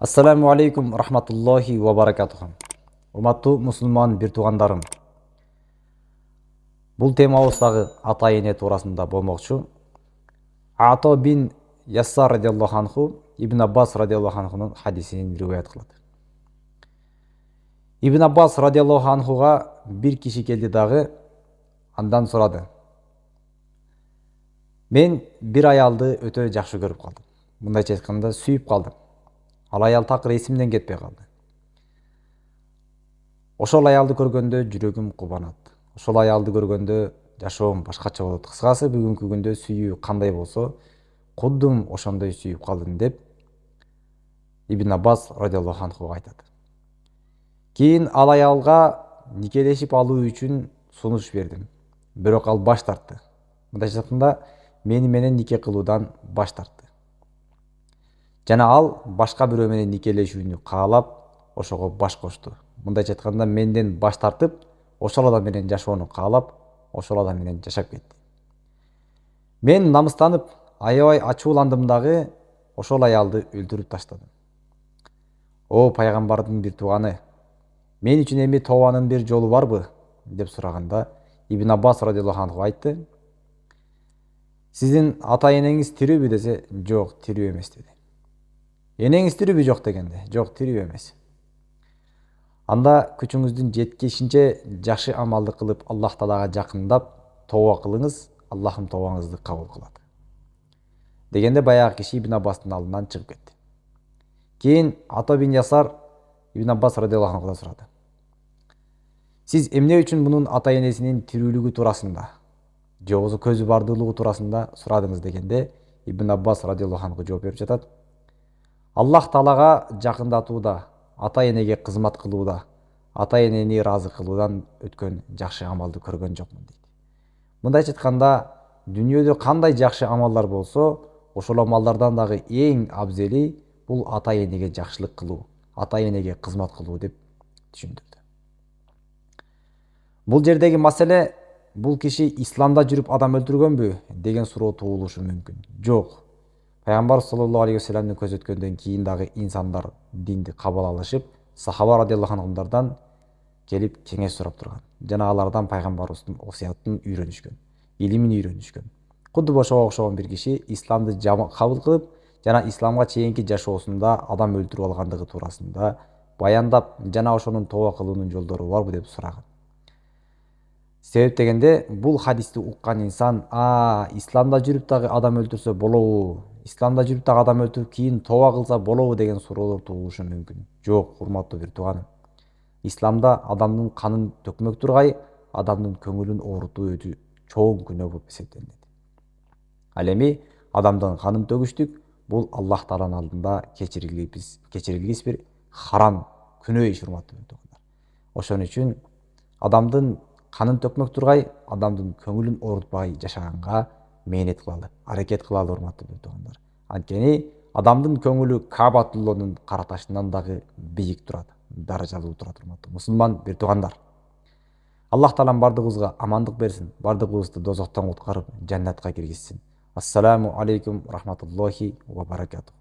Ассаламу алейкум рахматуллахи ва баракатуху. Урматтуу мусулман бир туугандарым. Бул темабыздагы ата эне туурасында болмокчу. Ато бин Яссар радиаллаху анху Ибн Аббас радиаллаху анхунун хадисин риваят кылат. Ибн Аббас радиаллаху анхуга бир киши келди дагы, андан сурады. Мен бир аялды өтө жакшы көрүп калдым. Мындайча айтканда сүйүп калдым. Ал аял такыр эсимден кетпей калды. Ошол аялды көргөндө жүрөгүм кубанат. Ошол аялды көргөндө жашоом башкача болот. Кыскасы бүгүнкү күндө сүйүү кандай болсо, куддум ошондой сүйүп калдым деп Ибн Аббас радиаллаху анхуга айтат. Кийин ал аялга никелешип алуу үчүн сунуш бердим. Бирок ал баш тартты. Мындайча айтканда мени менен нике кылуудан баш тартты. Жана ал башка бирөө менен никелешүүнү каалап, ошого баш кошту. Мындайча айтканда менден баш тартып, ошол адам менен жашоону каалап, ошол адам менен жашап кетти. Мен намыстанып, аябай ачууландым дагы, ошол аялды өлтүрүп таштадым. О пайгамбардын бир тууганы, мен үчүн эми тообанын бир жолу барбы? Деп сураганда, Ибн Аббас радиаллаху анху айтты. Сиздин ата энеңиз тирүүбү десе, жок, тирүү эмес деди. Энеңиз тирүүбү жок дегенде, жок, тирүү эмес. Анда күчүңүздүн жеткенинче жакшы амалды кылып, Аллах Таалага жакындап, тооба кылыңыз, Аллахым тообаңызды кабыл кылат. Дегенде баягы киши Ибн Аббастын алдынан чыгып кетти. Кийин Ато бин Ясар Ибн Аббас радиаллаху анхудан сурады. Сиз эмне үчүн мунун ата энесинин тирүүлүгү туурасында, же болбосо көзү бардуулугу туурасында сурадыңыз дегенде, Ибн Аббас радиаллаху анху жооп берип жатат. Аллах Таалага жакындатууда, ата энеге кызмат кылууда, ата энени ыраазы кылуудан өткөн жакшы амалды көргөн жокмун дейт. Мындайча айтканда, дүйнөдө кандай жакшы амалдар болсо, ошол амалдардан дагы эң абзели бул ата энеге жакшылык кылуу, ата энеге кызмат кылуу деп түшүндүрдү. Бул жердеги маселе, бул киши исламда жүрүп адам өлтүргөнбү деген суроо туулушу мүмкүн. Жок. Пайгамбар саллаллаху алейхи ва салламдын көрсөткөндөн кийин дагы инсандар динди кабыл алышып, сахаба радиаллаху анхумдардан келип кеңеш сурап турган. Жана алардан пайгамбарыбыздын осуятын үйрөнүшкөн, илимин үйрөнүшкөн. Кудду ошого окшогон бир киши исламды кабыл кылып, жана исламга чейинки жашоосунда адам өлтүрүп алгандыгы туурасында баяндап, жана ошонун тооба кылуунун жолдору барбы деп сураган. Себеп дегенде, бул хадисти уккан инсан, исламда жүрүп дагы адам өлтүрсө болобу? Исламда жүрүп дагы адам өлтүрүп кийин тооба кылса болобу деген суроолор туулушу мүмкүн. Жок, урматтуу бир тууганым. Исламда адамдын канын төкмөк тургай, адамдын көңүлүн оорутуу өтө чоң күнөө болуп эсептелет. Ал эми адамдын канын төгүштүк, бул Аллах Тааланын алдында кечирилгис бир харам күнөө иш, урматтуу бир туугандар. Ошон үчүн адамдын канын төкмөк тургай, адамдын көңүлүн оорутпай жашаганга мээнет кылалы, аракет кылалы, урматтуу бир туугандар. Анткени адамдын көңүлү Каабатуллонун кара ташынан дагы бийик турат, даражалуу турат, урматтуу мусулман бир туугандар. Аллах Таалам бардыгыбызга амандык берсин, бардыгыбызды дозоктон куткарып, жаннатка киргизсин. Ассаламу алейкум рахматуллахи ва баракатух.